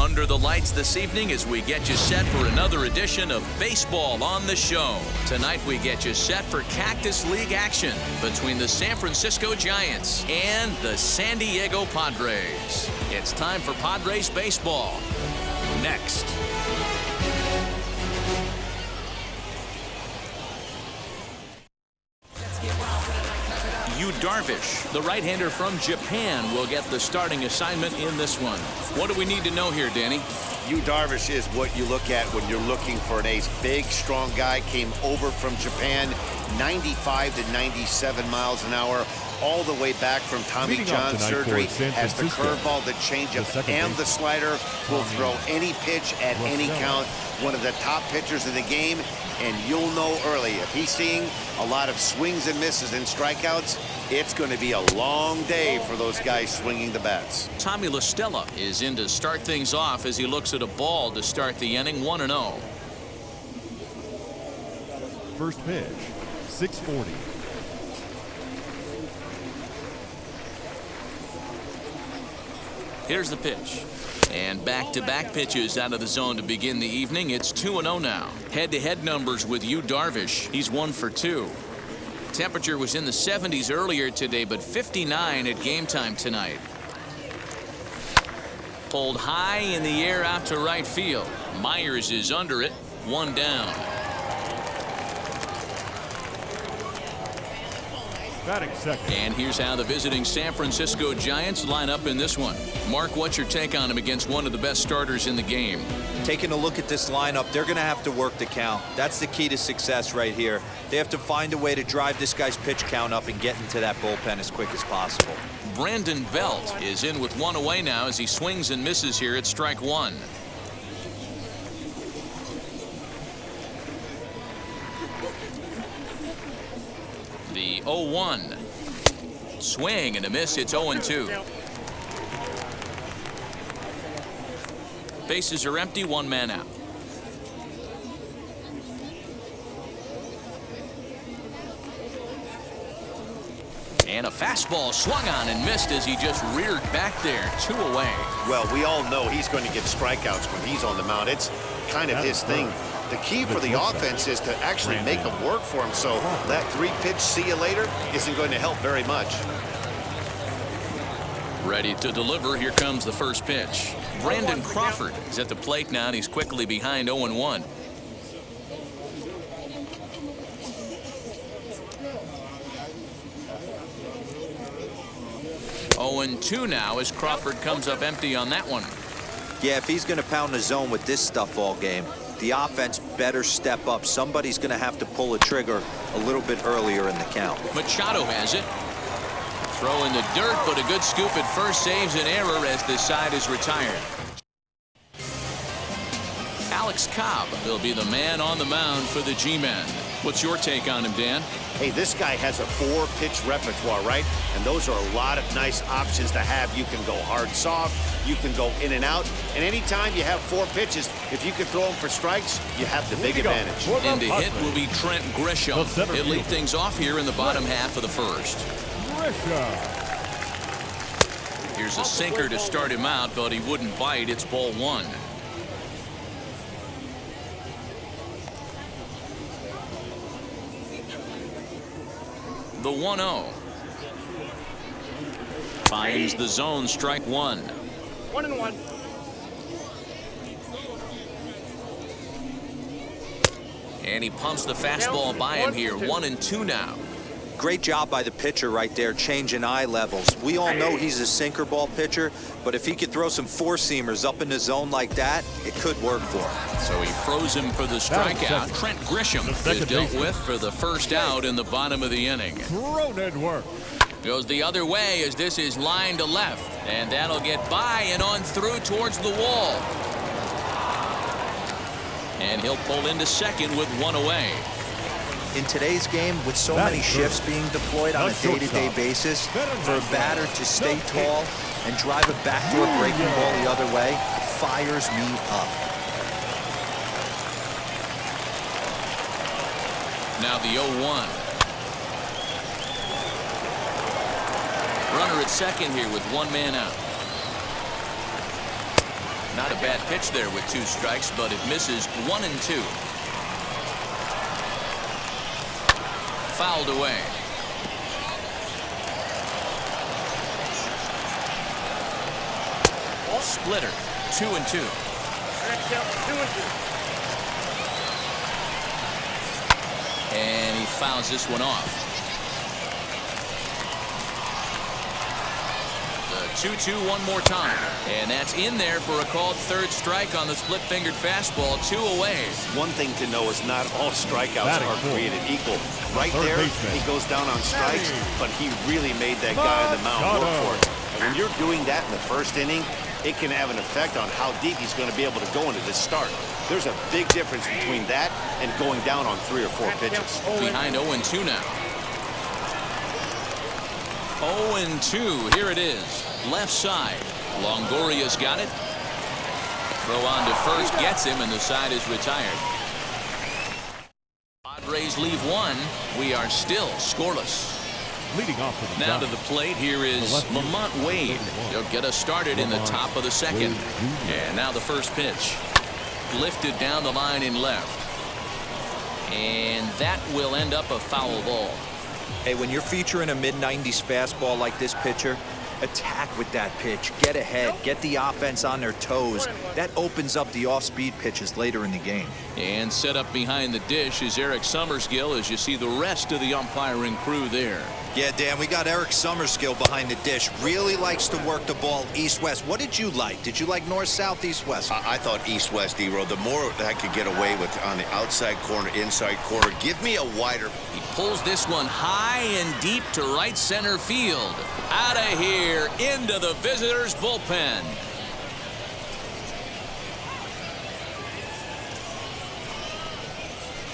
Under the lights this evening as we get you set for another edition of Baseball on the Show. Tonight we get you set for Cactus League action between the San Francisco Giants and the San Diego Padres. It's time for Padres baseball. Next. Yu Darvish, the right-hander from Japan, will get the starting assignment in this one. What do we need to know here, Danny? Yu Darvish is what you look at when you're looking for an ace. Big, strong guy, came over from Japan, 95 to 97 miles an hour, all the way back from Tommy John surgery. Has the curveball, the changeup, and the slider. Will throw any pitch at any count. One of the top pitchers in the game, and you'll know early if he's seeing a lot of swings and misses and strikeouts. It's going to be a long day for those guys swinging the bats. Tommy La Stella is in to start things off as he looks at a ball to start the inning. 1-0. First pitch, 640. Here's the pitch. And back-to-back pitches out of the zone to begin the evening. It's 2-0 now. Head-to-head numbers with Yu Darvish. He's 1 for 2. Temperature was in the 70s earlier today, but 59 at game time tonight. Pulled high in the air out to right field. Myers is under it. 1 down. Batting second. And here's how the visiting San Francisco Giants line up in this one. Mark, what's your take on him against one of the best starters in the game? Taking a look at this lineup, they're going to have to work the count. That's the key to success right here. They have to find a way to drive this guy's pitch count up and get into that bullpen as quick as possible. Brandon Belt is in with 1 away now as he swings and misses here at strike 1. The 0-1. Swing and a miss. It's 0-2. Bases are empty. 1 man out. And a fastball swung on and missed as he just reared back there. 2 away. Well, we all know he's going to get strikeouts when he's on the mound. It's kind of his thing. The key for the offense is to actually make them work for him. So that 3-pitch see you later isn't going to help very much. Ready to deliver. Here comes the first pitch. Brandon Crawford is at the plate now, and he's quickly behind 0-1. And 2 now as Crawford comes up empty on that one. Yeah, if he's going to pound the zone with this stuff all game, the offense better step up. Somebody's going to have to pull a trigger a little bit earlier in the count. Machado has it. Throw in the dirt, but a good scoop at first saves an error as the side is retired. Alex Cobb will be the man on the mound for the G-Men. What's your take on him, Dan? Hey, this guy has a 4-pitch repertoire, right? And those are a lot of nice options to have. You can go hard, soft. You can go in and out. And anytime you have 4 pitches, if you can throw them for strikes, you have the big advantage. In to hit will be Trent Grisham. He'll lead things off here in the bottom half of the first. Here's a sinker to start him out, but he wouldn't bite. It's ball 1. The 1-0. Finds the zone, strike 1. 1-1. And he pumps the fastball by him here. 1-2 now. Great job by the pitcher right there, changing eye levels. We all know he's a sinker ball pitcher, but if he could throw some 4-seamers up in the zone like that, it could work for him. So he froze him for the strikeout. Trent Grisham is dealt with for the first out in the bottom of the inning. Cronin work. Goes the other way as this is line to left, and that'll get by and on through towards the wall. And he'll pull into second with 1 away. In today's game, with so many shifts being deployed on a day-to-day basis, for a batter to stay tall and drive a backdoor breaking ball the other way fires me up. Now the 0-1. Runner at second here with 1 man out. Not a bad pitch there with 2 strikes, but it misses 1 and 2. Fouled away. Splitter, 2 and 2. And he fouls this one off. The 2-2 one more time. And that's in there for a called 3rd strike on the split-fingered fastball. 2 away. One thing to know is not all strikeouts are created equal. Right there, he goes down on strikes, but he really made that guy on the mound work for it. And when you're doing that in the 1st inning, it can have an effect on how deep he's going to be able to go into this start. There's a big difference between that and going down on 3 or 4 pitches. Behind 0-2 now. 0-2. Here it is. Left side. Longoria's got it. Throw on to first. Gets him, and the side is retired. Padres leave 1. We are still scoreless. Leading off to the now to the plate, here is Lamont Wade. He'll get us started in the top of the 2nd. And now the first pitch. Lifted down the line in left. And that will end up a foul ball. Hey, when you're featuring a mid-90s fastball like this pitcher, attack with that pitch. Get ahead. Get the offense on their toes. That opens up the off-speed pitches later in the game. And set up behind the dish is Eric Summerskill as you see the rest of the umpiring crew there. Yeah, Dan, we got Eric Summerskill behind the dish. Really likes to work the ball east-west. What did you like? Did you like north-south, east-west? I thought east-west, D-Row. The more I could get away with on the outside corner, inside corner, give me a wider. He pulls this one high and deep to right center field. Out of here, into the visitors' bullpen.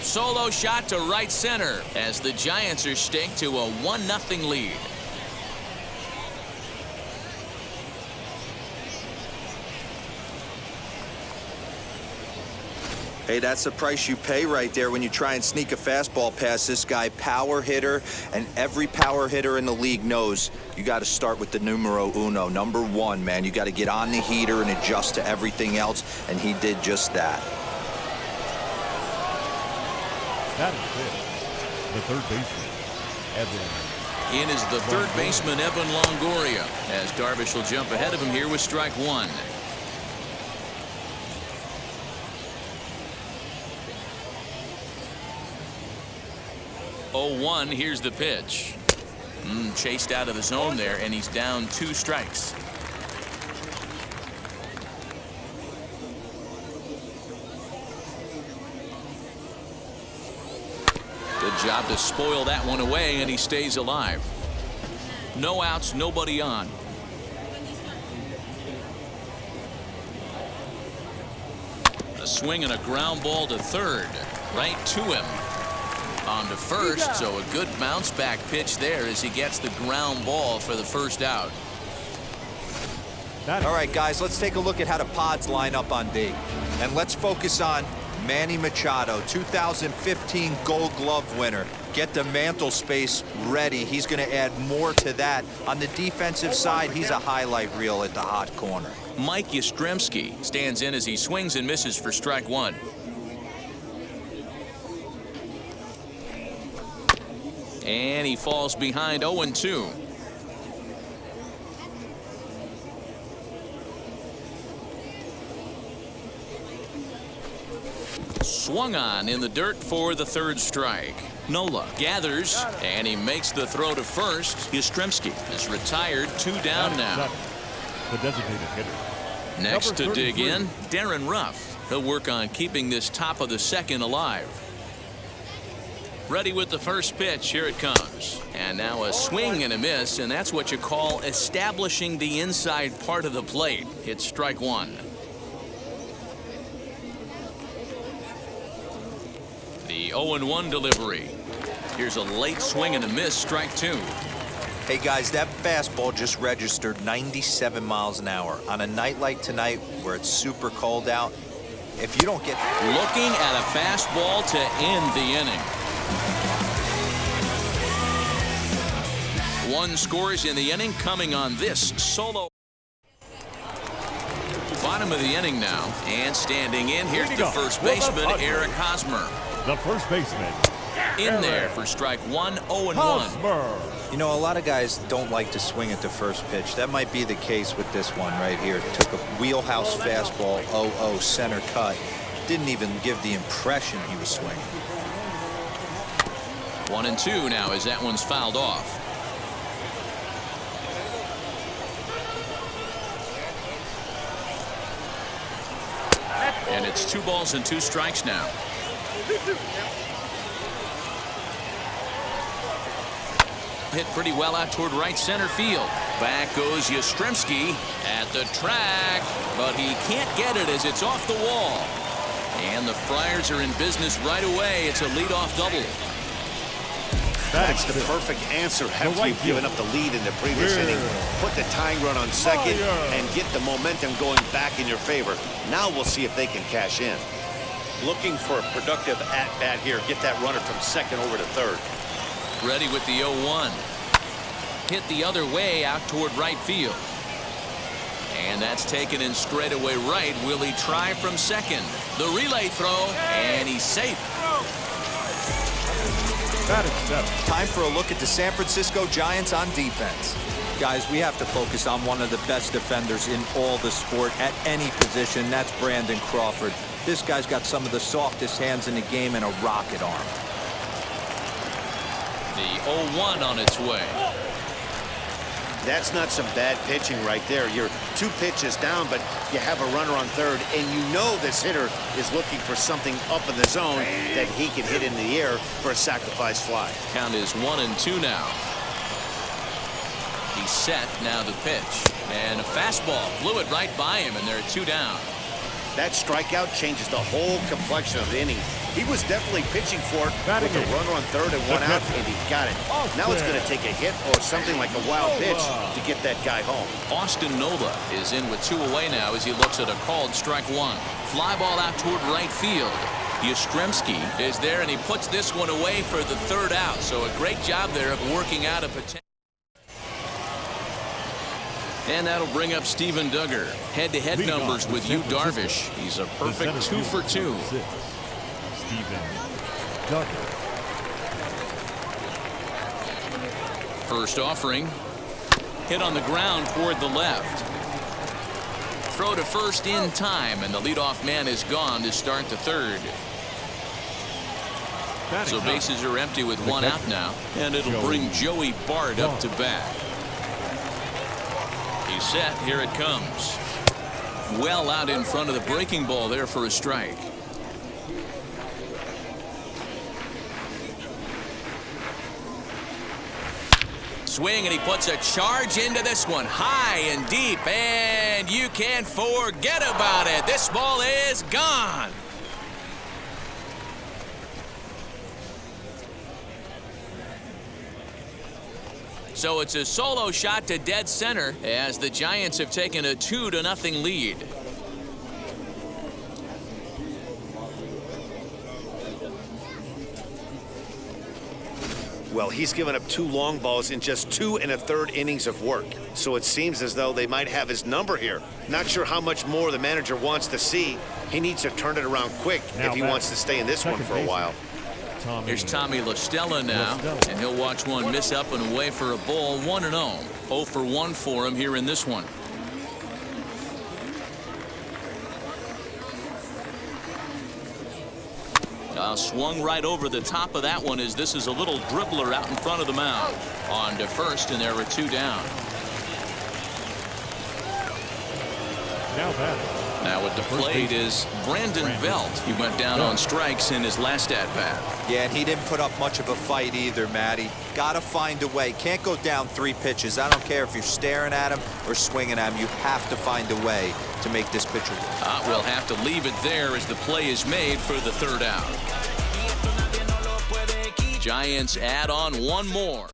Solo shot to right center as the Giants are staked to a 1-0 lead. Hey, that's the price you pay right there when you try and sneak a fastball past this guy. Power hitter, and every power hitter in the league knows you got to start with the numero uno, number 1, man. You got to get on the heater and adjust to everything else, and he did just that. That is it. The 3rd baseman, Evan. In is the 3rd baseman, Evan Longoria, as Darvish will jump ahead of him here with strike 1. Here's the pitch. Chased out of the zone there, and he's down 2 strikes. Good job to spoil that one away, and he stays alive. No outs, nobody on. A swing and a ground ball to 3rd. Right to him. On to first, so a good bounce back pitch there as he gets the ground ball for the first out. All right, guys, let's take a look at how the Pods line up on D. And let's focus on Manny Machado, 2015 Gold Glove winner. Get the mantle space ready. He's going to add more to that. On the defensive side, he's a highlight reel at the hot corner. Mike Yastrzemski stands in as he swings and misses for strike 1. And he falls behind 0-2. Swung on in the dirt for the 3rd strike. Nola gathers, and he makes the throw to first. Yastrzemski is retired, 2 down now. The designated hitter. Next to dig in, Darren Ruff. He'll work on keeping this top of the 2nd alive. Ready with the first pitch. Here it comes. And now a swing and a miss, and that's what you call establishing the inside part of the plate. It's strike 1. The 0-1 delivery. Here's a late swing and a miss, strike 2. Hey, guys, that fastball just registered 97 miles an hour. On a night like tonight where it's super cold out, if you don't get... Looking at a fastball to end the inning. 1 scores in the inning coming on this solo. Bottom of the inning now, and standing in, here's the first baseman, Eric Hosmer. The first baseman. In there for strike one, 0-1. You know, a lot of guys don't like to swing at the first pitch. That might be the case with this one right here. Took a wheelhouse fastball, 0-0 center cut. Didn't even give the impression he was swinging. 1-2 now as that one's fouled off. And it's 2 balls and 2 strikes now. Hit pretty well out toward right center field. Back goes Yastrzemski at the track, but he can't get it as it's off the wall. And the Friars are in business right away. It's a leadoff double. That's the perfect answer after you've given up the lead in the previous inning. Put the tying run on second and get the momentum going back in your favor. Now we'll see if they can cash in. Looking for a productive at-bat here. Get that runner from second over to third. Ready with the 0-1. Hit the other way out toward right field. And that's taken in straightaway right. Will he try from second? The relay throw, and he's safe. Time for a look at the San Francisco Giants on defense. Guys, we have to focus on one of the best defenders in all the sport at any position. That's Brandon Crawford. This guy's got some of the softest hands in the game and a rocket arm. The 0-1 on its way. That's not some bad pitching right there. You're 2 pitches down, but you have a runner on third, and you know this hitter is looking for something up in the zone that he can hit in the air for a sacrifice fly. Count is 1-2 now. He's set, now the pitch. And a fastball blew it right by him, and they're 2 down. That strikeout changes the whole complexion of the inning. He was definitely pitching for it with a runner on third and 1 out, and he got it. Now it's going to take a hit or something like a wild pitch to get that guy home. Austin Nola is in with 2 away now as he looks at a called strike 1. Fly ball out toward right field. Yastrzemski is there, and he puts this one away for the 3rd out. So a great job there of working out a potential. And that'll bring up Steven Duggar. Head-to-head numbers with Yu Darvish. He's a perfect 2 for 2. Steven Duggar. First offering. Hit on the ground toward the left. Throw to first in time, and the leadoff man is gone to start the 3rd. So bases are empty with 1 out now, and it'll bring Joey Bart up to bat. He's set. Here it comes. Well out in front of the breaking ball there for a strike. Swing, and he puts a charge into this one. High and deep, and you can't forget about it. This ball is gone. So it's a solo shot to dead center as the Giants have taken a 2-0 lead. Well, he's given up 2 long balls in just 2 1/3 innings of work. So it seems as though they might have his number here. Not sure how much more the manager wants to see. He needs to turn it around quick if he wants to stay in this one for a while. Here's Tommy La Stella now, and he'll watch one miss up and away for a ball. 1-0. 0 for 1 for him here in this one. Swung right over the top of that one as this is a little dribbler out in front of the mound. On to first, and there were 2 down. Now at the plate is Brandon Belt. He went down on strikes in his last at-bat. Yeah, and he didn't put up much of a fight either, Matty. Got to find a way. Can't go down 3 pitches. I don't care if you're staring at him or swinging at him. You have to find a way to make this pitcher work. We'll have to leave it there as the play is made for the 3rd out. Giants add on 1 more.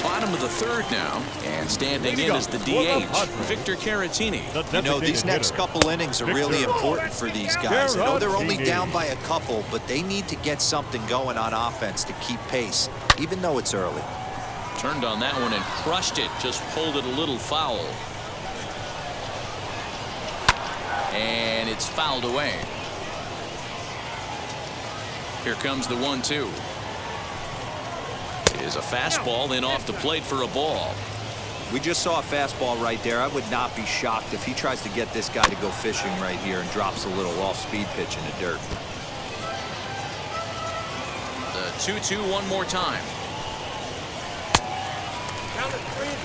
Bottom of the 3rd now, and standing in is the DH, Victor Caratini. You know, these next couple innings are really important for these guys. I know they're only down by a couple, but they need to get something going on offense to keep pace, even though it's early. Turned on that one and crushed it, just pulled it a little foul. It's fouled away. Here comes the 1-2. It is a fastball in off the plate for a ball. We just saw a fastball right there. I would not be shocked if he tries to get this guy to go fishing right here and drops a little off-speed pitch in the dirt. The 2-2 one more time.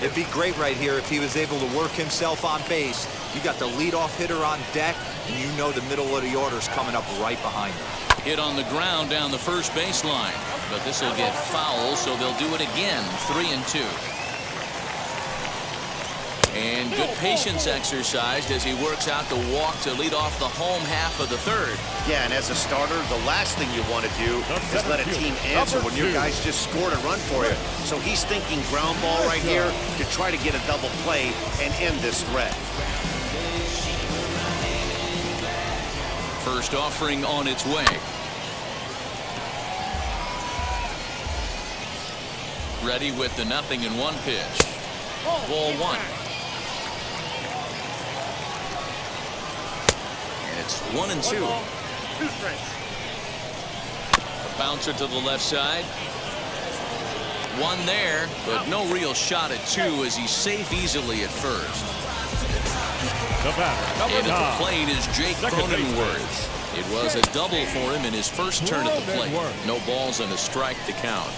It'd be great right here if he was able to work himself on base. You got the leadoff hitter on deck, and you know the middle of the order's coming up right behind him. Hit on the ground down the first baseline, but this will get foul, so they'll do it again. 3-2. And good patience exercised as he works out the walk to lead off the home half of the third. Yeah, and as a starter, the last thing you want to do is let a team answer when your guys just scored a run for you. So he's thinking ground ball right here to try to get a double play and end this threat. First offering on its way. Ready with the 0-1 pitch. Ball 1. And it's 1-2. A bouncer to the left side. One there, but no real shot at 2 as he's safe easily at first. And at the plate is Jake Cronenworth. It was a double for him in his first turn at the plate. No balls and a strike to count.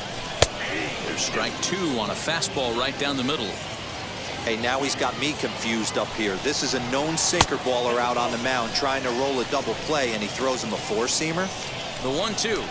There's strike 2 on a fastball right down the middle. Hey, now he's got me confused up here. This is a known sinker baller out on the mound trying to roll a double play, and he throws him a four-seamer. The 1-2.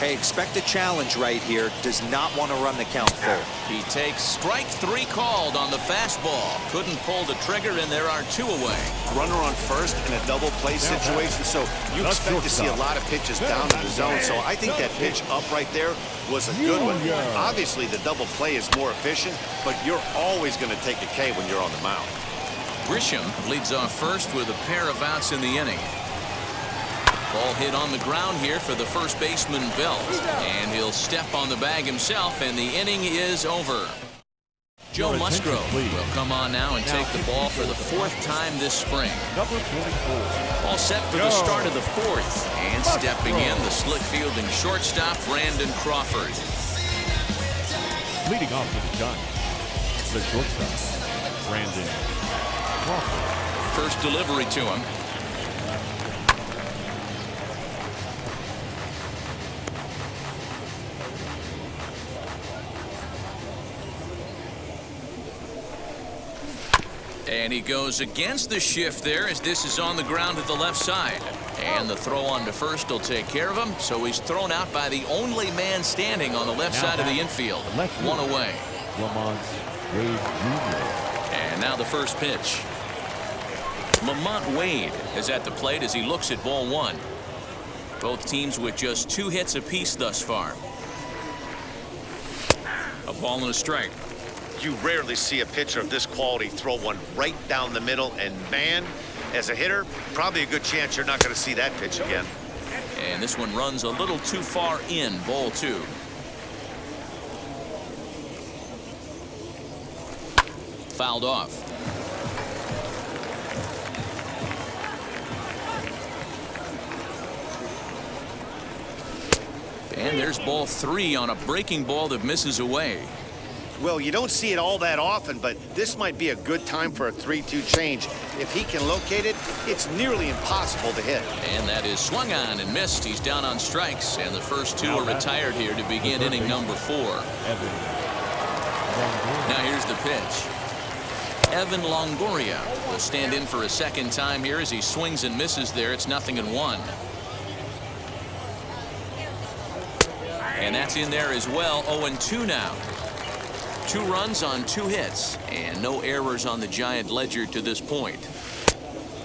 Hey, expect a challenge right here. Does not want to run the count full. He takes strike 3 called on the fastball. Couldn't pull the trigger, and there are 2 away. Runner on first in a double play situation, so you expect to see a lot of pitches down in the zone. So I think that pitch up right there was a good one. Obviously, the double play is more efficient, but you're always going to take a K when you're on the mound. Grisham leads off first with a pair of outs in the inning. Ball hit on the ground here for the first baseman, Belt. And he'll step on the bag himself, and the inning is over. Joe Musgrove will come on now and take the ball for the 4th time this spring. All set for the start of the 4th. And stepping in, the slick fielding shortstop, Brandon Crawford. Leading off for the Giants, the shortstop, Brandon Crawford. First delivery to him. And he goes against the shift there as this is on the ground at the left side. And the throw on to first will take care of him. So he's thrown out by the only man standing on the left side of the infield. 1 away. Lamont Wade Jr. And now the first pitch. Lamont Wade is at the plate as he looks at ball 1. Both teams with just 2 hits apiece thus far. A ball and a strike. You rarely see a pitcher of this quality throw one right down the middle, and man, as a hitter, probably a good chance you're not going to see that pitch again. And this one runs a little too far in, ball 2. Fouled off. And there's ball 3 on a breaking ball that misses away. Well, you don't see it all that often, but this might be a good time for a 3-2 change. If he can locate it, it's nearly impossible to hit. And that is swung on and missed. He's down on strikes, and the first 2 are retired here to begin inning number 4. Now here's the pitch. Evan Longoria will stand in for a second time here as he swings and misses there. It's 0-1. And that's in there as well. 0-2 now. 2 runs on 2 hits, and no errors on the Giant ledger to this point.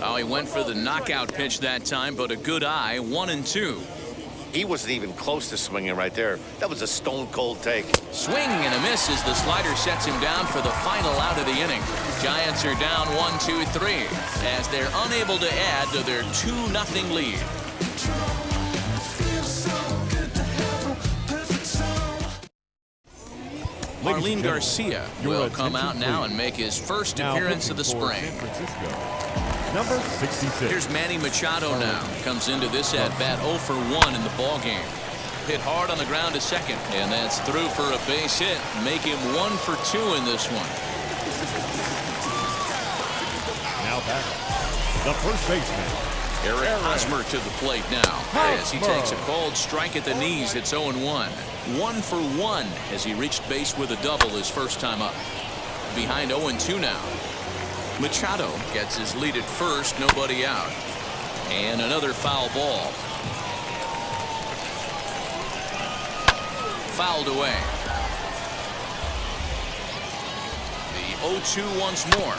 Oh, he went for the knockout pitch that time, but a good eye. 1-2. He wasn't even close to swinging right there. That was a stone-cold take. Swing and a miss as the slider sets him down for the final out of the inning. Giants are down 1-2-3 as they're unable to add to their 2-0 lead. Marlene Garcia will come out now and make his first appearance of the spring. Number 66. Here's Manny Machado now. Comes into this at-bat 0 for 1 in the ball game. Hit hard on the ground to second, and that's through for a base hit. Make him 1 for 2 in this one. Now back, the first baseman, Eric Hosmer to the plate now as he takes a cold strike at the knees. It's 0-1. 1 for 1 as he reached base with a double his first time up. Behind 0-2 now. Machado gets his lead at first, nobody out. And another foul ball. Fouled away. The 0-2 once more.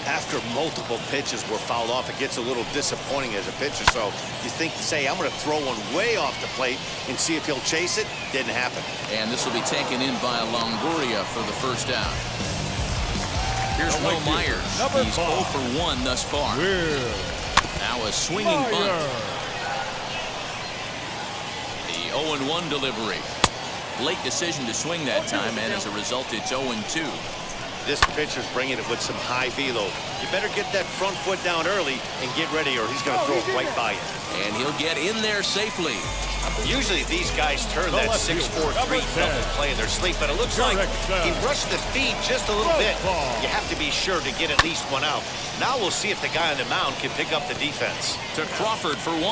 After multiple pitches were fouled off, it gets a little disappointing as a pitcher. So you think, say, I'm going to throw one way off the plate and see if he'll chase it. Didn't happen. And this will be taken in by Longoria for the first out. Here's Will Myers. He's 0 for 1 thus far. Now a swinging bunt. The 0-1 delivery. Late decision to swing that time, and as a result, it's 0-2. This pitcher's bringing it with some high velo. You better get that front foot down early and get ready, or he's going to throw it right by you. And he'll get in there safely. Usually these guys turn that 6-4-3 double play in their sleep, but it looks like he rushed the speed just a little bit. You have to be sure to get at least one out. Now we'll see if the guy on the mound can pick up the defense. To Crawford for 1.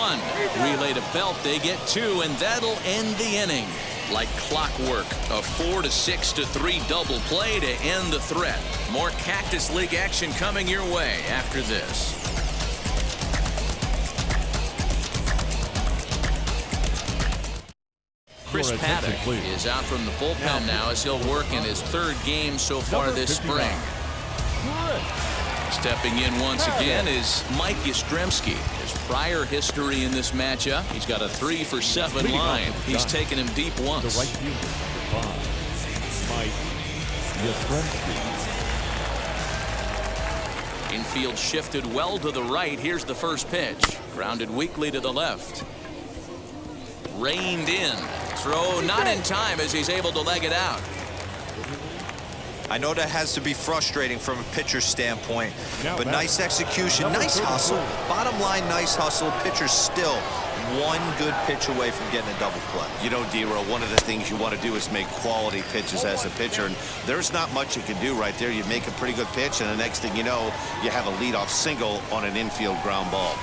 Relay to Belt, they get 2, and that'll end the inning. Like clockwork, a 4-6-3 double play to end the threat. More Cactus League action coming your way after this. Chris Paddock is out from the bullpen now as he'll work in his 3rd game so far this spring. Stepping in once again is Mike Yastrzemski. His prior history in this matchup, he's got a 3 for 7 line. He's taken him deep once. The right fielder, Mike Yastrzemski. Infield shifted well to the right. Here's the first pitch. Grounded weakly to the left. Reined in. Throw not in time as he's able to leg it out. I know that has to be frustrating from a pitcher's standpoint, but nice execution, nice hustle. Bottom line, nice hustle. Pitcher's still one good pitch away from getting a double play. You know, D-Row, one of the things you want to do is make quality pitches as a pitcher, and there's not much you can do right there. You make a pretty good pitch, and the next thing you know, you have a leadoff single on an infield ground ball.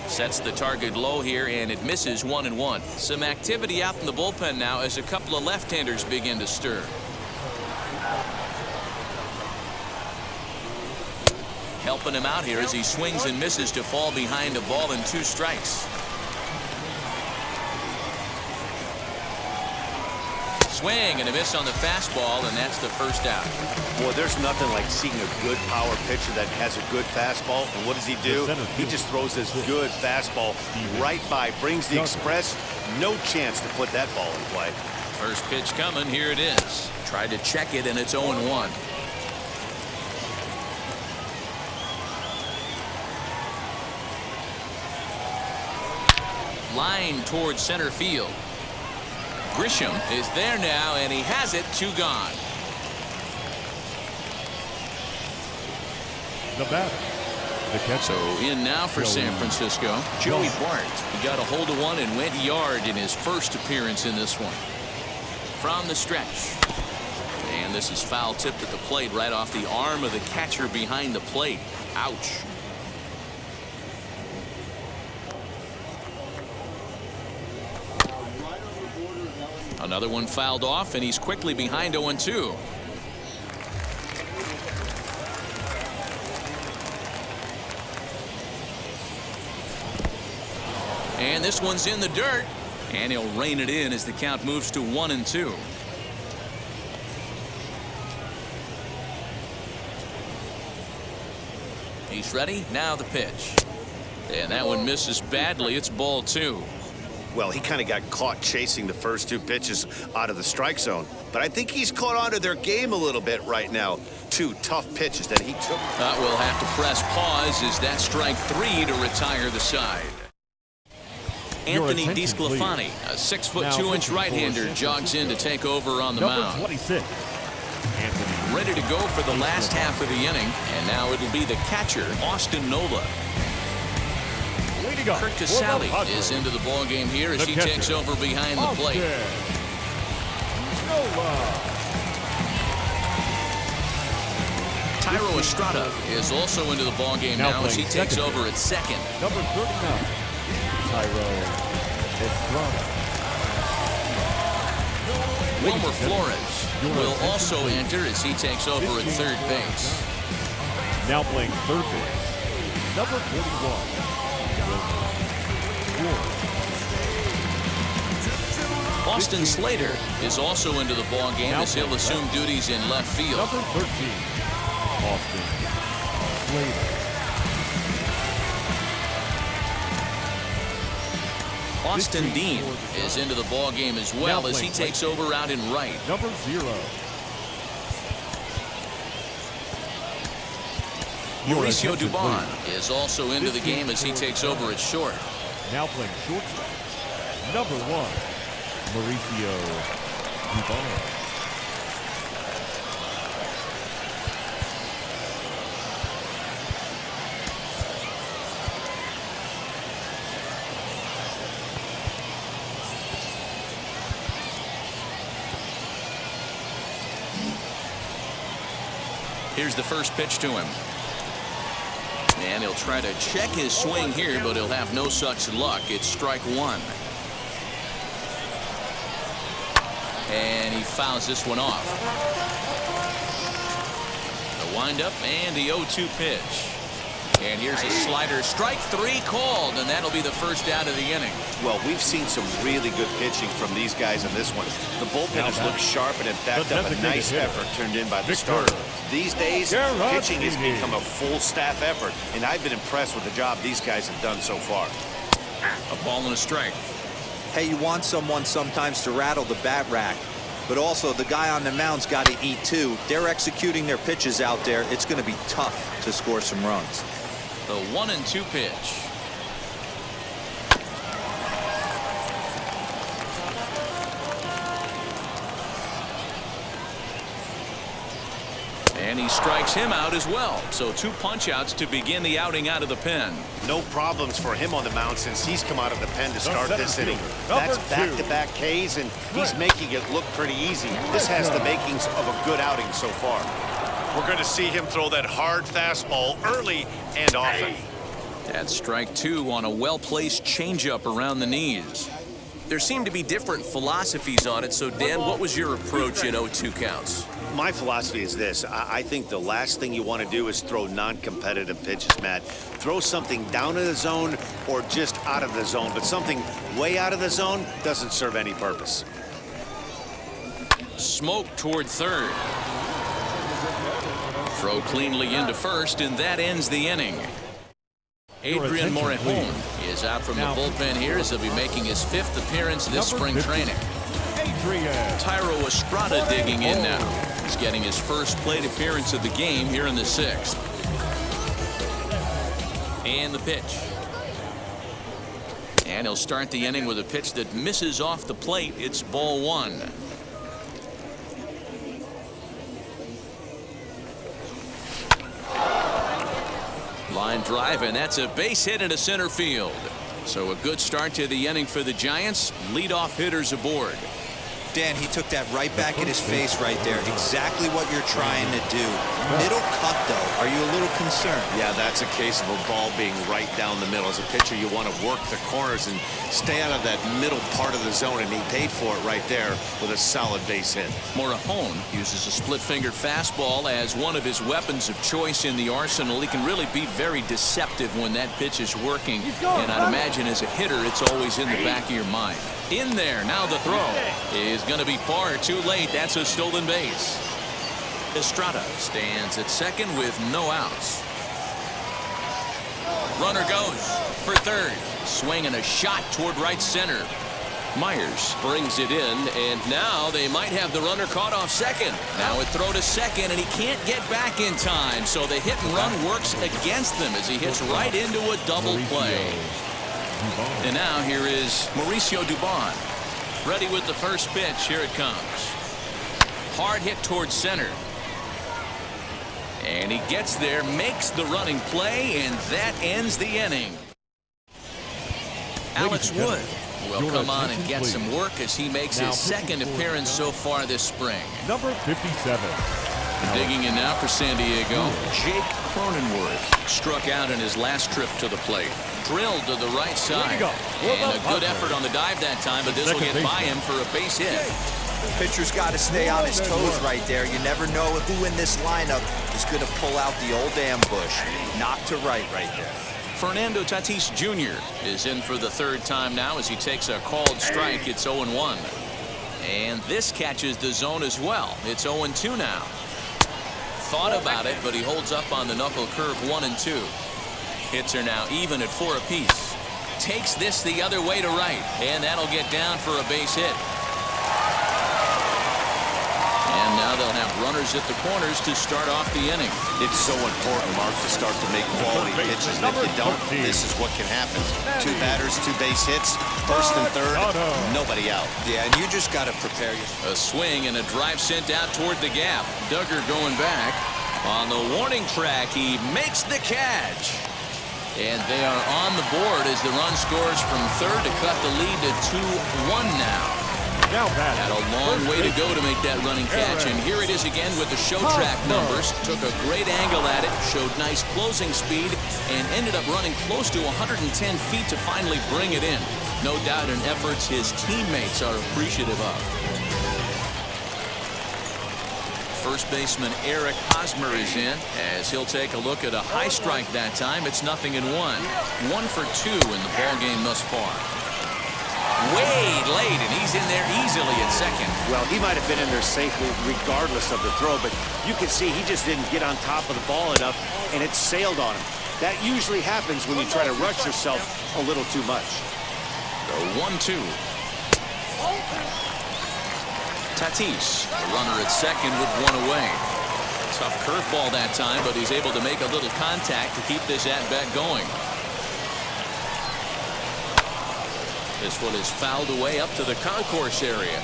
Sets the target low here, and it misses 1-1. Some activity out in the bullpen now as a couple of left-handers begin to stir. Helping him out here as he swings and misses to fall behind a ball and 2 strikes. Swing and a miss on the fastball, and that's the first out. Boy, there's nothing like seeing a good power pitcher that has a good fastball. And what does he do? He just throws this good fastball right by, brings the express. No chance to put that ball in play. First pitch coming. Here it is. Tried to check it, and it's 0-1. Line towards center field. Grisham is there now, and he has it. 2 gone. The batter, the catcher. So in now for San Francisco, Joey Bart. He got a hold of one and went yard in his first appearance in this one. From the stretch. And this is foul tipped at the plate right off the arm of the catcher behind the plate. Ouch. Another one fouled off, and he's quickly behind 0-2. And this one's in the dirt, and he'll rein it in as the count moves to 1-2. He's ready. Now the pitch. And that one misses badly. It's ball 2. Well, he kind of got caught chasing the first 2 pitches out of the strike zone. But I think he's caught on to their game a little bit right now. 2 tough pitches that he took. We'll have to press pause as that strike 3 to retire the side. Anthony DeSclafani, a 6'2" right-hander, jogs in to take over on the mound. 26. Anthony. Ready to go for the last half of the inning, and now it'll be the catcher, Austin Nola. Kirk Casale is into the ball game here as he takes over behind the plate. Tyro Estrada is also into the ball game now as he takes over at second. Number 39, Tyro Estrada. Wilmer Flores will also enter as he takes over at third base. Now playing third base, number 41. Austin Slater is also into the ball game as he'll assume duties in left field. Number 13, Austin Slater. Austin Dean is into the ball game as well as he takes over out in right. Number 0. Mauricio Dubon is also into the game as he takes over at short. Now playing shortstop, number 1, Mauricio Dubon. Here's the first pitch to him. And he'll try to check his swing here, but he'll have no such luck. It's strike one. And he fouls this one off. The windup and the 0-2 pitch. And here's a slider. Strike three called, and that'll be the first out of the inning. Well, we've seen some really good pitching from these guys in this one. The bullpen has looked sharp and it backed up a nice effort turned in by the starter. These days, pitching has become a full staff effort, and I've been impressed with the job these guys have done so far. A ball and a strike. Hey, you want someone sometimes to rattle the bat rack, but also the guy on the mound's got to eat too. They're executing their pitches out there. It's going to be tough to score some runs. The 1-2 pitch. And he strikes him out as well. So 2 punch-outs to begin the outing out of the pen. No problems for him on the mound since he's come out of the pen to start this inning. That's back-to-back Ks, and he's making it look pretty easy. This has the makings of a good outing so far. We're going to see him throw that hard fastball early and often. That's strike 2 on a well-placed changeup around the knees. There seem to be different philosophies on it, so Dan, what was your approach at 0-2 counts? My philosophy is this. I think the last thing you want to do is throw non-competitive pitches, Matt. Throw something down in the zone or just out of the zone, but something way out of the zone doesn't serve any purpose. Smoke toward third. Throw cleanly into first, and that ends the inning. Adrian Morejon is out from the bullpen here as he'll be making his 5th appearance this spring training. Tyro Estrada digging in now. He's getting his first plate appearance of the game here in the 6th. And the pitch. And he'll start the inning with a pitch that misses off the plate. It's ball 1. Line drive, and that's a base hit into center field. So a good start to the inning for the Giants. Leadoff hitters aboard. Dan, he took that right back in his face right there. Exactly what you're trying to do. Middle cut, though. Are you a little concerned? Yeah, that's a case of a ball being right down the middle. As a pitcher, you want to work the corners and stay out of that middle part of the zone, and he paid for it right there with a solid base hit. Morejon uses a split-fingered fastball as one of his weapons of choice in the arsenal. He can really be very deceptive when that pitch is working, and I'd imagine as a hitter, it's always in the back of your mind. In there, now the throw is going to be far too late. That's a stolen base. Estrada stands at second with no outs. Runner goes for third. Swing and a shot toward right center. Myers brings it in, and now they might have the runner caught off second. Now a throw to second, and he can't get back in time, so the hit and run works against them as he hits right into a double play. Dubon. And now here is Mauricio Dubon. Ready with the first pitch. Here it comes. Hard hit towards center. And he gets there, makes the running play, and that ends the inning. Alex Wood will come on and get some work as he makes his second appearance so far this spring. Number 57. Digging in now for San Diego, Jake Cronenworth struck out in his last trip to the plate. Drilled to the right side. And a good effort on the dive that time, but this will get by him for a base hit. Pitcher's got to stay on his toes right there. You never know who in this lineup is going to pull out the old ambush. Knock to right there. Fernando Tatis Jr. is in for the third time now as he takes a called strike. It's 0-1. And this catches the zone as well. It's 0-2 now. Thought about it, but he holds up on the knuckle curve 1-2. Hits are now even at 4 apiece. Takes this the other way to right, and that'll get down for a base hit. And now they'll have runners at the corners to start off the inning. It's so important, Mark, to start to make quality pitches. And if you don't, this is what can happen. 2 batters, 2 base hits, first and third, nobody out. Yeah, and you just got to prepare yourself. A swing and a drive sent out toward the gap. Duggar going back. On the warning track, he makes the catch. And they are on the board as the run scores from third to cut the lead to 2-1 now. Had a long way to go to make that running catch, and here it is again with the show track numbers. Took a great angle at it, showed nice closing speed, and ended up running close to 110 feet to finally bring it in. No doubt in efforts his teammates are appreciative of. First baseman Eric Hosmer is in as he'll take a look at a high strike that time. It's 0-1. 1 for 2 in the ball game thus far. Way late, and he's in there easily at second. Well, he might have been in there safely regardless of the throw, but you can see he just didn't get on top of the ball enough, and it sailed on him. That usually happens when you try to rush yourself a little too much. The 1-2. Tatis, the runner at second with 1 away. Tough curveball that time, but he's able to make a little contact to keep this at-bat going. This one is fouled away up to the concourse area.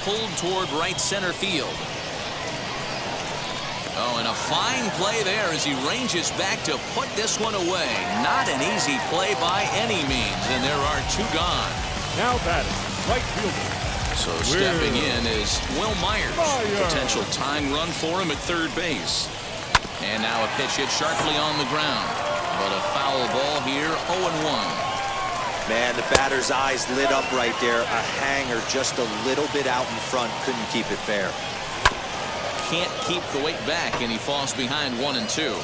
Pulled toward right center field. Oh, and a fine play there as he ranges back to put this one away. Not an easy play by any means, and there are 2 gone. Now batting, right fielder. So stepping in is Will Myers. Potential tying run for him at third base. And now a pitch hit sharply on the ground. But a foul ball here, 0-1. Man, the batter's eyes lit up right there. A hanger just a little bit out in front. Couldn't keep it fair. Can't keep the weight back, and he falls behind 1-2.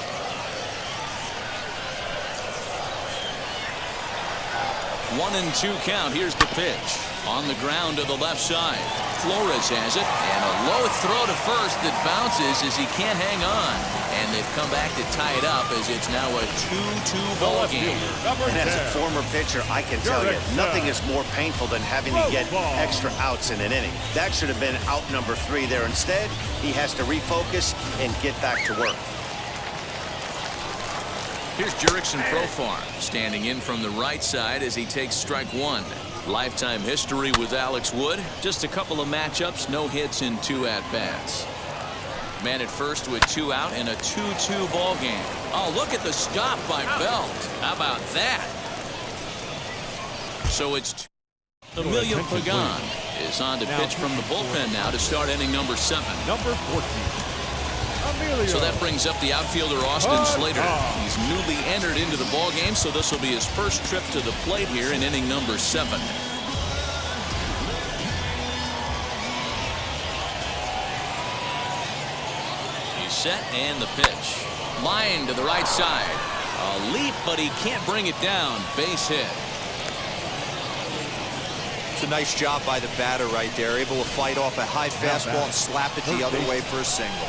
One and 2 count. Here's the pitch. On the ground to the left side. Flores has it, and a low throw to first that bounces as he can't hang on. And they've come back to tie it up as it's now a 2-2 ball game. And as a former pitcher, I can tell you, nothing is more painful than having to get extra outs in an inning. That should have been out number 3 there. Instead, he has to refocus and get back to work. Here's Jurickson Profar standing in from the right side as he takes strike 1. Lifetime history with Alex Wood. Just a couple of matchups, no hits in 2 at-bats. Man at first with 2 out in a 2-2 ball game. Oh, look at the stop by Belt. How about that? So it's Emilio Pagan is on to pitch from the bullpen now to start inning number 7. Number 14. So that brings up the outfielder Austin Slater. He's newly entered into the ball game, so this will be his first trip to the plate here in inning number 7. He's set and the pitch. Line to the right side. A leap, but he can't bring it down. Base hit. It's a nice job by the batter right there. Able to fight off a high fastball and slap it the other way for a single.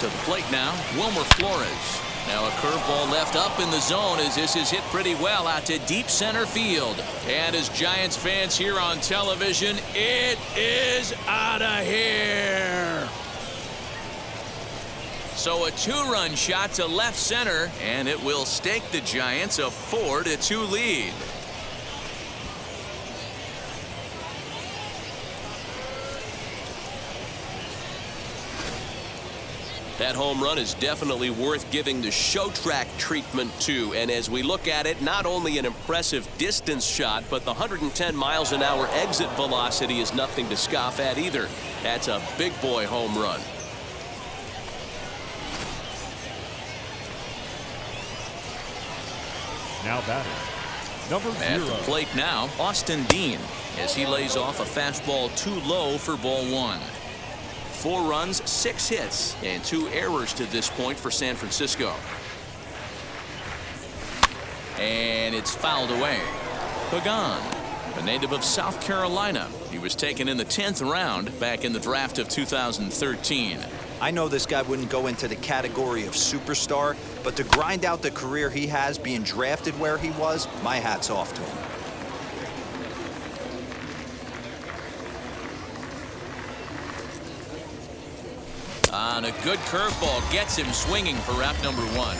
To the plate now, Wilmer Flores. Now a curveball left up in the zone as this is hit pretty well out to deep center field. And as Giants fans here on television, it is out of here. So a 2-run shot to left center, and it will stake the Giants a 4-2 lead. That home run is definitely worth giving the show track treatment to. And as we look at it, not only an impressive distance shot, but the 110 miles an hour exit velocity is nothing to scoff at either. That's a big boy home run. Now batting, number 0. At the plate now, Austin Dean, as he lays off a fastball too low for ball 1. 4 runs, 6 hits, and 2 errors to this point for San Francisco. And it's fouled away. Pagan, a native of South Carolina. He was taken in the 10th round back in the draft of 2013. I know this guy wouldn't go into the category of superstar, but to grind out the career he has being drafted where he was, my hat's off to him. On a good curveball, gets him swinging for route number 1.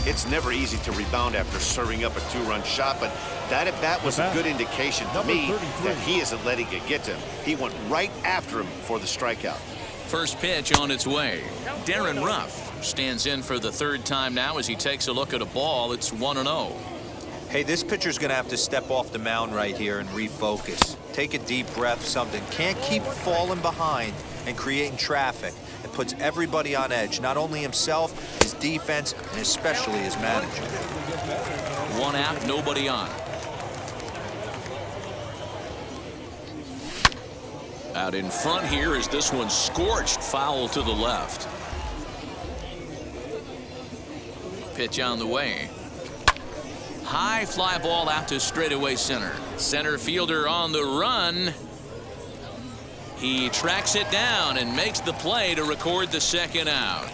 It's never easy to rebound after serving up a 2-run shot, but that at bat was a good indication to me that he isn't letting it get to him. He went right after him for the strikeout. First pitch on its way. Darren Ruff stands in for the 3rd time now as he takes a look at a ball. It's 1-0. Hey, this pitcher's going to have to step off the mound right here and refocus. Take a deep breath, something. Can't keep falling behind and creating traffic. It puts everybody on edge, not only himself, his defense, and especially his manager. 1 out, nobody on. Out in front here is this one scorched foul to the left. Pitch on the way. High fly ball out to straightaway center. Center fielder on the run. He tracks it down and makes the play to record the 2nd out.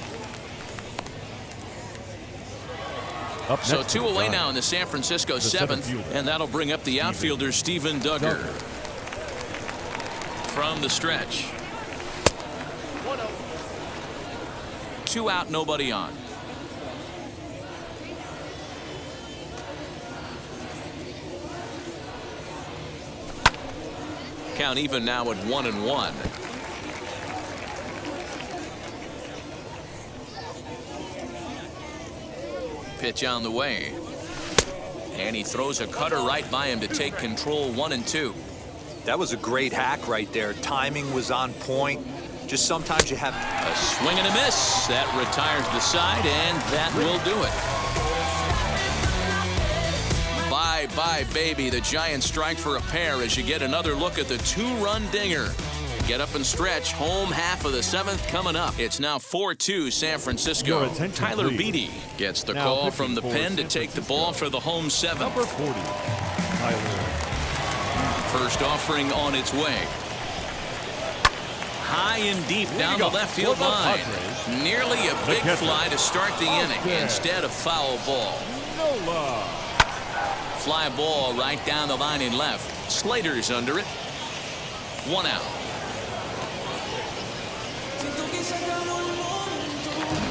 So 2 away now in the San Francisco 7th, and that'll bring up the outfielder Steven Duggar. From the stretch. 2 out, nobody on. Count even now at 1-1. Pitch on the way. And he throws a cutter right by him to take control. 1-2. That was a great hack right there. Timing was on point. Just sometimes you have a swing and a miss. That retires the side, and that will do it. Bye, baby. The Giants strike for a pair as you get another look at the 2-run dinger. Get up and stretch. Home half of the 7th coming up. It's now 4-2 San Francisco. Tyler Beatty gets the call from the pen to take the ball for the home 7th. Number 40, Tyler. First offering on its way. High and deep down the left field line. Nearly a big fly to start the inning instead of foul ball. Fly ball right down the line in left. Slater's under it. 1 out.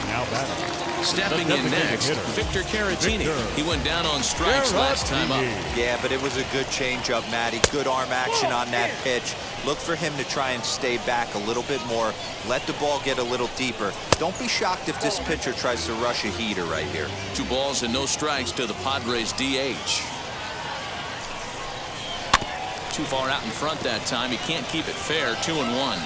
Now batting. Stepping in next, Victor Caratini. He went down on strikes last time up. Yeah, but it was a good changeup, Matty. Good arm action on that pitch. Look for him to try and stay back a little bit more. Let the ball get a little deeper. Don't be shocked if this pitcher tries to rush a heater right here. 2 balls and no strikes to the Padres DH. Too far out in front that time. He can't keep it fair. 2-1.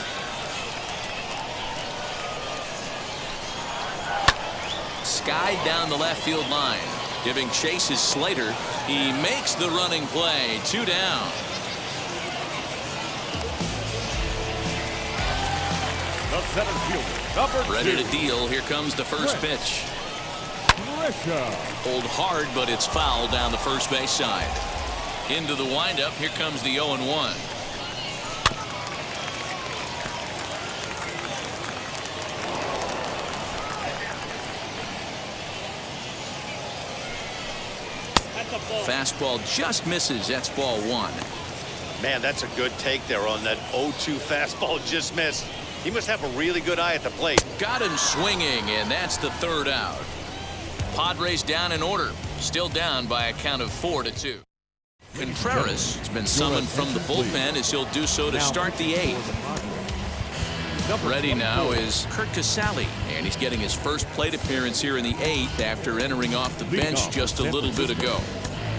Skied down the left field line. Giving chase is Slater. He makes the running play. 2 down. The center fielder, number 2. Ready to deal. Here comes the first pitch. Hold hard, but it's foul down the first base side. Into the windup. Here comes the 0-1. Fastball just misses. That's ball 1. Man, that's a good take there on that 0-2 fastball just missed. He must have a really good eye at the plate. Got him swinging, and that's the third out. Padres down in order. Still down by a count of 4-2. Contreras has been summoned from the bullpen as he'll do so to start the 8th. Ready now is Curt Casali, and he's getting his first plate appearance here in the 8th after entering off the bench just a little bit ago.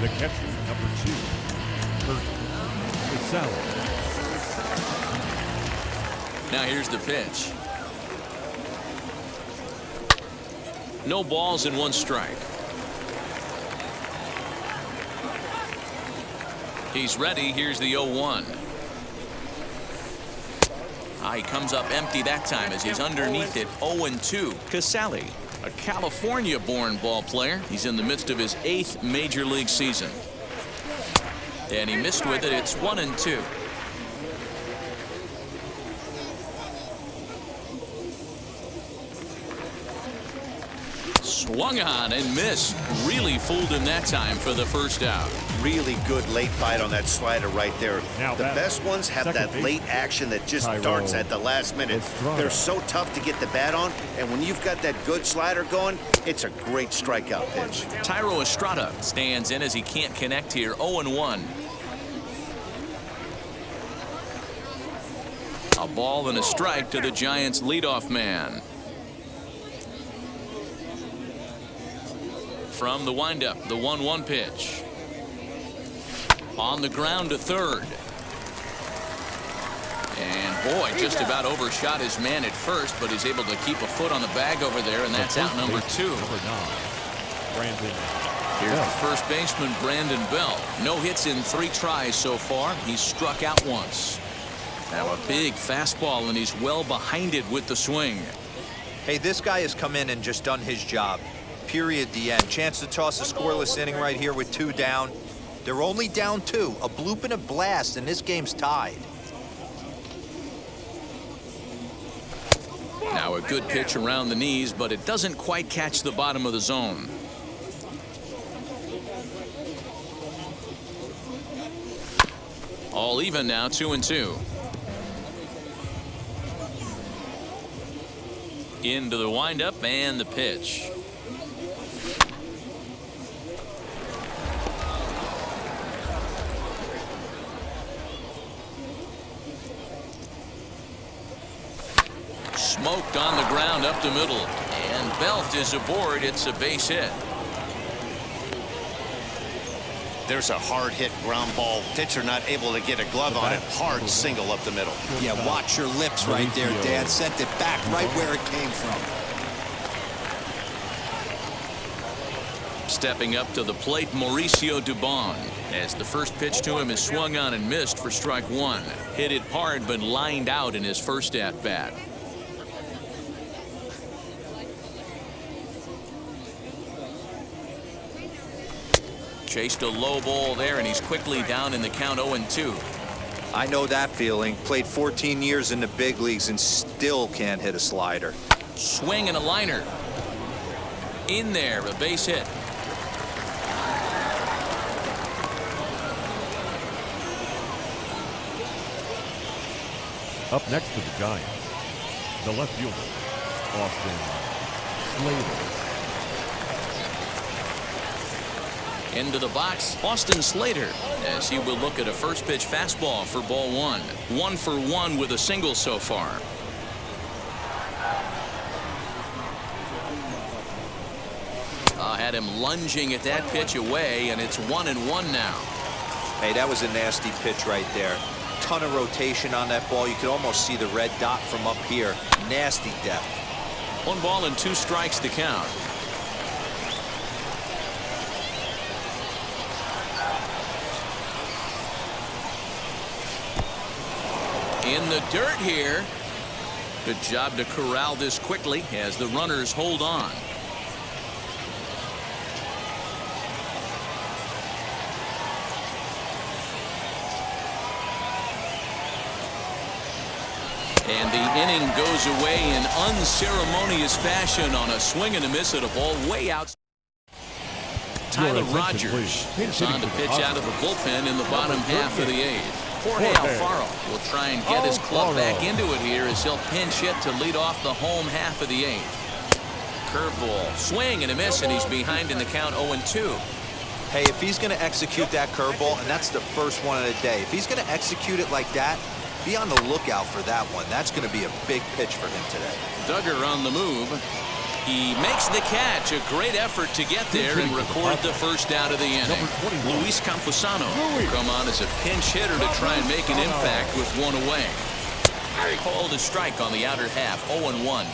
The catcher, number 2, Curt Casali. Now here's the pitch. No balls and 1 strike. He's ready. Here's the 0-1. He comes up empty that time as he's underneath it. 0-2. Casali, a California-born ball player. He's in the midst of his 8th major league season. And he missed with it. It's 1-2. Swung on and missed. Really fooled him that time for the first out. Really good late bite on that slider right there. Now the best ones have that late action that just darts at the last minute. They're so tough to get the bat on, and when you've got that good slider going, it's a great strikeout pitch. Thairo Estrada stands in as he can't connect here. 0-1. A ball and a strike to the Giants' leadoff man. From the windup, the 1-1 pitch. On the ground to third. And boy, just about overshot his man at first, but he's able to keep a foot on the bag over there, and that's out number 2. Number 9, Brandon. Here's the first baseman, Brandon Bell. No hits in 3 tries so far. He's struck out once. Now a big fastball, and he's well behind it with the swing. Hey, this guy has come in and just done his job. Period. The end. Chance to toss a scoreless inning right here with 2 down. They're only down 2. A bloop and a blast, and this game's tied. Now a good pitch around the knees, but it doesn't quite catch the bottom of the zone. All even now, 2-2. Into the windup and the pitch. Smoked on the ground up the middle, and Belt is aboard. It's a base hit. There's a hard hit ground ball. Pitcher not able to get a glove on it. Hard single up the middle. Yeah, watch your lips right there, Dan. Sent it back right where it came from. Stepping up to the plate, Mauricio Dubon, as the first pitch to him is swung on and missed for strike 1. Hit it hard but lined out in his first at bat. Chased a low ball there, and he's quickly down in the count. 0-2. I know that feeling. Played 14 years in the big leagues and still can't hit a slider. Swing and a liner. In there, a base hit. Up next to the Giants, the left fielder, Austin Slater. Into the box, Austin Slater, as he will look at a first pitch fastball for ball 1. 1 for 1 with a single so far. Had him lunging at that pitch away, and it's 1-1 now. Hey, that was a nasty pitch right there. Ton of rotation on that ball. You could almost see the red dot from up here. Nasty depth. 1 ball and 2 strikes to count. In the dirt here. Good job to corral this quickly as the runners hold on. And the inning goes away in unceremonious fashion on a swing and a miss at a ball way out. Tyler Rogers is on to pitch out of the bullpen in the bottom half of the 8th. Jorge Alfaro will try and get his club back into it here as he'll pinch hit to lead off the home half of the 8th. Curveball, swing and a miss, and he's behind in the count 0-2. Hey, if he's going to execute that curveball, and that's the first one of the day, if he's going to execute it like that, be on the lookout for that one. That's going to be a big pitch for him today. Duggar on the move. He makes the catch. A great effort to get there and record the first out of the inning. Luis Camposano will come on as a pinch hitter to try and make an impact with one away. Called a strike on the outer half, 0-1.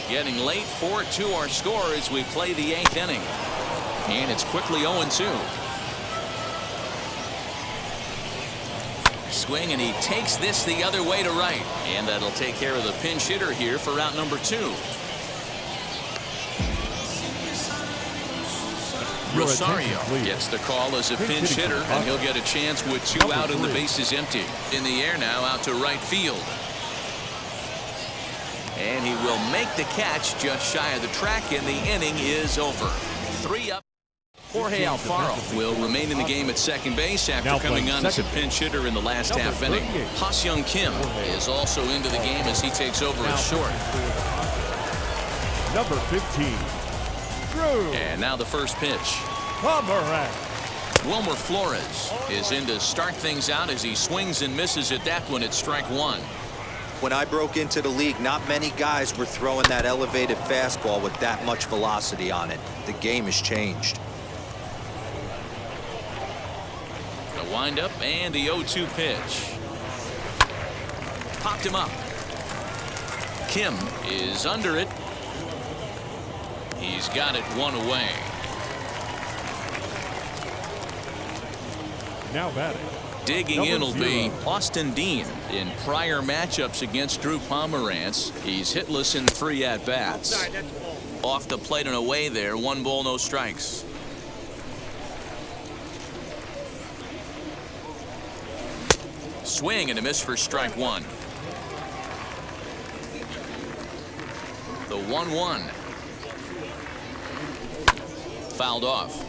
Getting late, 4-2 our score as we play the 8th inning. And it's quickly 0-2. Swing, and he takes this the other way to right, and that'll take care of the pinch hitter here for out number 2. Rosario gets the call as a pinch hitter, and he'll get a chance with 2 out and the bases empty. In the air now, out to right field, and he will make the catch just shy of the track, and the inning is over. 3 up. Jorge Alfaro will remain in the game at second base after coming on as a pinch hitter in the last half inning. Ha-Seong Kim is also into the game as he takes over as short. Number 15. Drew. And now the first pitch. Wilmer Flores is in to start things out as he swings and misses at that one at strike 1. When I broke into the league, not many guys were throwing that elevated fastball with that much velocity on it. The game has changed. Wind up and the 0-2 pitch. Popped him up. Kim is under it. He's got it 1 away. Now batting. Digging in will be Austin Dean. In prior matchups against Drew Pomerantz, he's hitless in 3 at-bats. Off the plate and away there, 1 ball, no strikes. Swing and a miss for strike 1. The 1-1. Fouled off.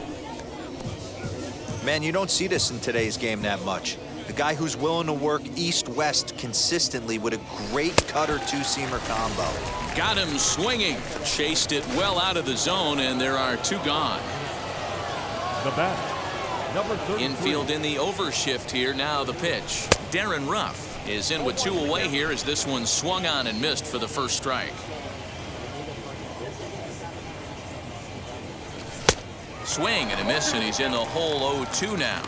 Man, you don't see this in today's game that much. The guy who's willing to work east-west consistently with a great cutter two-seamer combo. Got him swinging. Chased it well out of the zone, and there are 2 gone. The bat. Number 33. Infield in the overshift here. Now the pitch. Darren Ruff is in with 2 away here as this one swung on and missed for the first strike. Swing and a miss, and he's in the hole 0-2 now.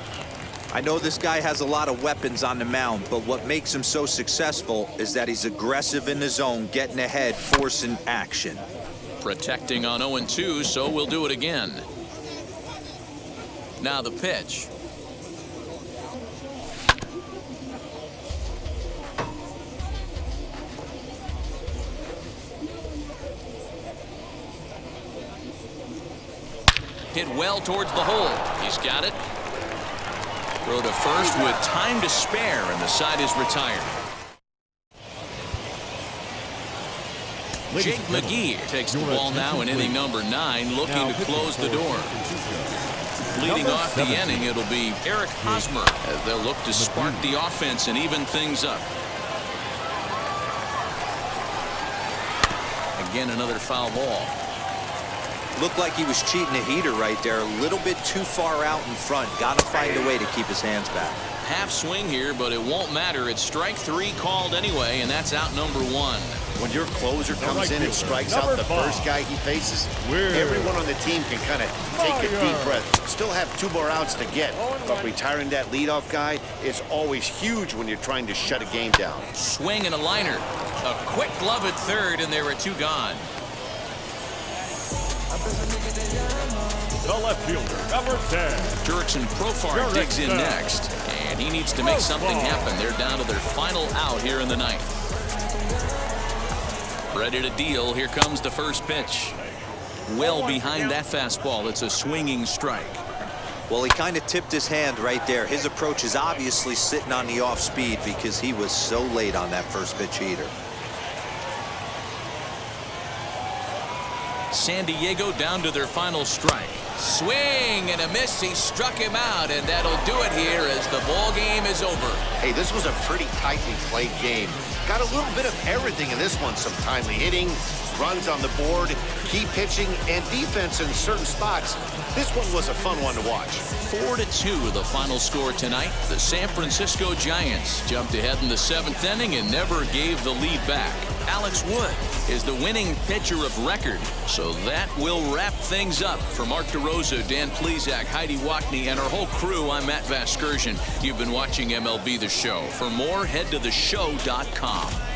I know this guy has a lot of weapons on the mound, but what makes him so successful is that he's aggressive in the zone, getting ahead, forcing action. Protecting on 0-2, so we'll do it again. Now the pitch. Hit well towards the hole. He's got it. Throw to first with time to spare, and the side is retired. Jake McGee takes the ball now in inning number 9, looking to close the door. Leading off the inning, it'll be Eric Hosmer as they'll look to spark the offense and even things up. Again, another foul ball. Looked like he was cheating a heater right there, a little bit too far out in front. Got to find a way to keep his hands back. Half swing here, but it won't matter. It's strike 3 called anyway, and that's out number 1. When your closer comes in and strikes out the first guy he faces, everyone on the team can kind of take a deep breath. Still have 2 more outs to get, but retiring that leadoff guy is always huge when you're trying to shut a game down. Swing and a liner. A quick glove at third, and there are 2 gone. The left fielder, number 10. Jurickson Profar digs in next, and he needs to make something happen. They're down to their final out here in the 9th. Ready to deal. Here comes the first pitch. Well behind that fastball. It's a swinging strike. Well, he kind of tipped his hand right there. His approach is obviously sitting on the off speed because he was so late on that first pitch heater. San Diego down to their final strike. Swing and a miss. He struck him out, and that'll do it here as the ball game is over. Hey, this was a pretty tightly played game. Got a little bit of everything in this one. Some timely hitting, runs on the board, key pitching, and defense in certain spots. This one was a fun one to watch. 4-2 the final score tonight. The San Francisco Giants jumped ahead in the 7th inning and never gave the lead back. Alex Wood is the winning pitcher of record. So that will wrap things up. For Mark DeRosa, Dan Plesac, Heidi Watney, and our whole crew, I'm Matt Vasgersian. You've been watching MLB The Show. For more, head to theshow.com.